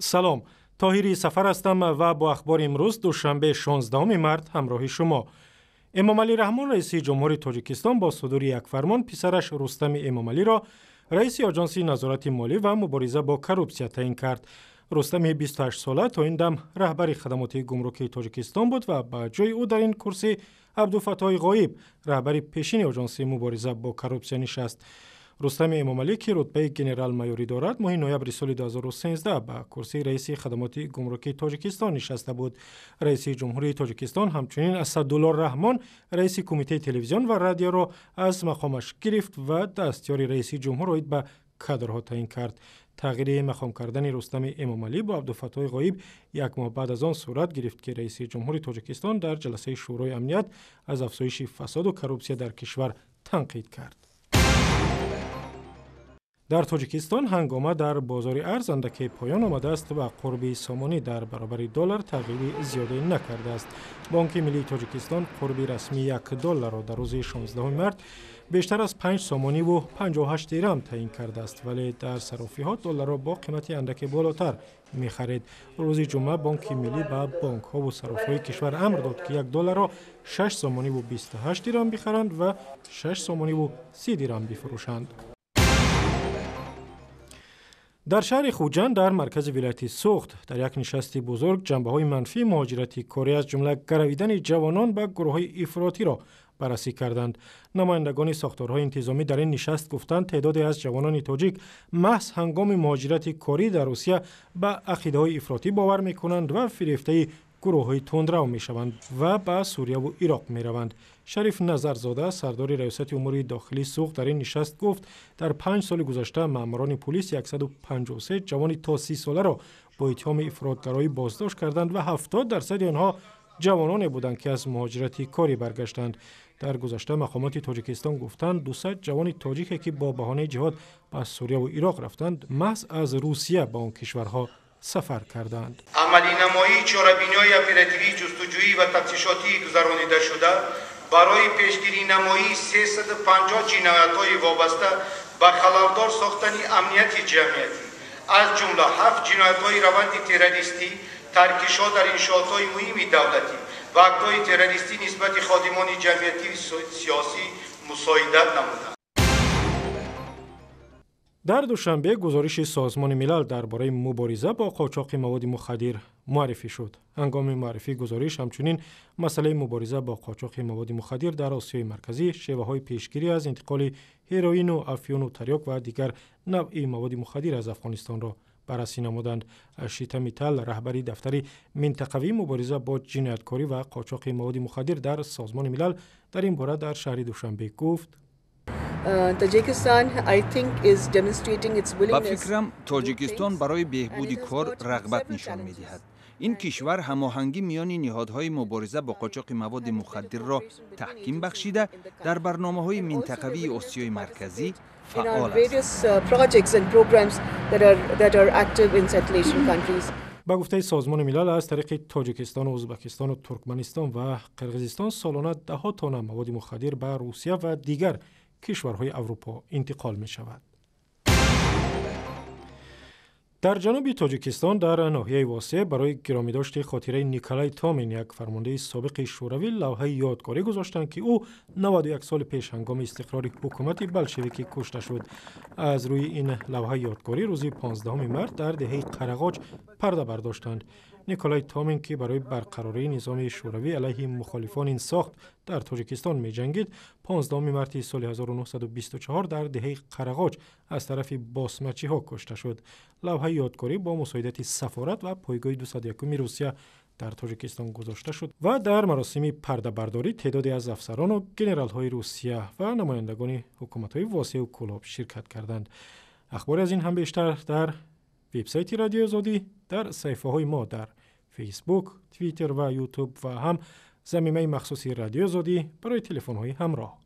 سلام، طاهری سفر هستم و با اخبار امروز دوشنبه 16 مارس همراه شما. امامعلی رحمان رئیس جمهوری تاجیکستان با صدور یک فرمان پسرش رستم امامعلی را رئیس آژانس نظارت مالی و مبارزه با کروپسیا تعیین کرد. رستم 28 ساله تا این دم رهبر خدمات گمرکی تاجیکستان بود و با جای او در این کرسی عبدالفتاح غایب رهبر پیشین آژانس مبارزه با کروپسیا نشست. رستم امامعلی که رتبه ژنرال مایوری دارد ماه نوامبر سال 2013 به کرسی رئیس خدمات گمرکی تاجیکستان نشسته بود. رئیس جمهوری تاجیکستان همچنین اسدالله رحمان رئیس کمیته تلویزیون و رادیو را از مقامش گرفت و دستیار رئیس جمهور را به کادرها تعیین کرد. تغییر مقام کردن رستم امامعلی با عبدالفتاح غایب یک ماه بعد از آن صورت گرفت که رئیس جمهوری تاجیکستان در جلسه شورای امنیت از افزایش فساد و کروپسیا در کشور تنقید کرد. در تاجیکستان هنگامه در بازار ارز اندکی پایان آمده است و قرب سامانی در برابر دلار تغییر زیادی نکرده است. بانک ملی تاجیکستان قرب رسمی 1 دلار را در روز 16 مارس بیشتر از 5 سامانی و 58 درهم تعیین کرده است، ولی در صرافی‌ها دلار را با قیمت اندکی بالاتر می‌خرید. روز جمعه بانک ملی به بانک‌ها و صرافی‌های کشور امر داد که 1 دلار را 6 سامانی و 28 درهم بخرند و 6 سامانی و 30 درهم بفروشند. در شهر خوجند در مرکز ولایت سوخت در یک نشست بزرگ جنبه‌های منفی مهاجرت کاری از جمله گرویدن جوانان به گروه‌های افراطی را بررسی کردند. نمایندگان ساختارهای انتظامی در این نشست گفتند تعدادی از جوانان تاجیک محض هنگام مهاجرت کاری در روسیه به عقیده‌های افراطی باور می‌کنند و فریفته گروه‌های تندرو می‌شوند و به سوریه و عراق می‌روند. شریف نظرزاده سردار ریاست امور داخلی سوخت در این نشست گفت در 5 سال گذشته ماموران پلیس 153 جوان تا 30 ساله را با اتهام افراطگرایی بازداشت کردند و 70% آنها جوانانی بودند که از مهاجرت کاری برگشتند. در گذشته مقامات تاجیکستان گفتند 200 جوان تاجیک که با بهانه جهاد به سوریه و عراق رفتند محض از روسیه به آن کشورها سفر کردند. عملی نمایی چاره‌بینی‌های اپراتیوی جستجویی و تفتیشاتی گذرانیده شده برای پیشگیری نمایی 350 جنایت‌های وابسته به خللدار ساختن امنیت جمعیتی از جمله 7 جنایت‌های روند تروریستی، ترکش‌ها در انشاءات‌های مهم دولتی و اکت‌های تروریستی نسبت خادمان جمعیتی سیاسی مساعدت نمودند. در دوشنبه گزارش سازمان ملل درباره مبارزه با قاچاق مواد مخدر معرفی شد. هنگام معرفی گزارش همچنین مسئله مبارزه با قاچاق مواد مخدر در آسیای مرکزی، شیوه‌های پیشگیری از انتقال هروئین و افیون و تریاک و دیگر نوع مواد مخدر از افغانستان را بررسی نمودند. اشیتا میتال رهبری دفتر منطقوی مبارزه با جنایتکاری و قاچاق مواد مخدر در سازمان ملل در این باره در شهر دوشنبه گفت با فکرم تاجیکستان برای بهبود کار رغبت نشان می‌دهد. این کشور هماهنگی میان نهادهای مبارزه با قاچاق مواد مخدر را تحکیم بخشیده در برنامه‌های منطقوی آسیای مرکزی فعال است. با گفته سازمان ملل از طریق تاجیکستان و ازبکستان و ترکمنستان و قرقیزستان سالانه 10 تن مواد مخدر به روسیه و دیگر کشورهای اروپا انتقال می شود. در جنوب تاجیکستان در ناحیه واسع برای گرامیداشت خاطره نیکولای تامین یک فرماندهی سابق شوروی لوحه یادگاری گذاشتند که او 91 سال پیش هنگام استقرار حکومت بلشویکی کشته شد. از روی این لوحه یادگاری روز 15 مارس در دهه قرقاج پرده برداشتند. نیکولای تامین که برای برقراری نظام شوروی علیه مخالفان این ساخت در تاجیکستان می جنگید 15 مارس سال 1924 در دهه قرقاج از طرف باسمچی ها کشته شد. لوحه یادگاری با مساعدت سفارت و پایگاه 201 روسیه در تاجیکستان گذاشته شد و در مراسم پرده برداری تعدادی از افسران و گنرال های روسیه و نمایندگان حکومت های واسع و کلاب شرکت کردند. اخبار از این هم بیشتر در وبسایت رادیو آزادی، در صفحه های ما در فیسبوک، توییتر و یوتیوب و هم زمینه مخصوصی رادیو آزادی برای تلفن های همراه.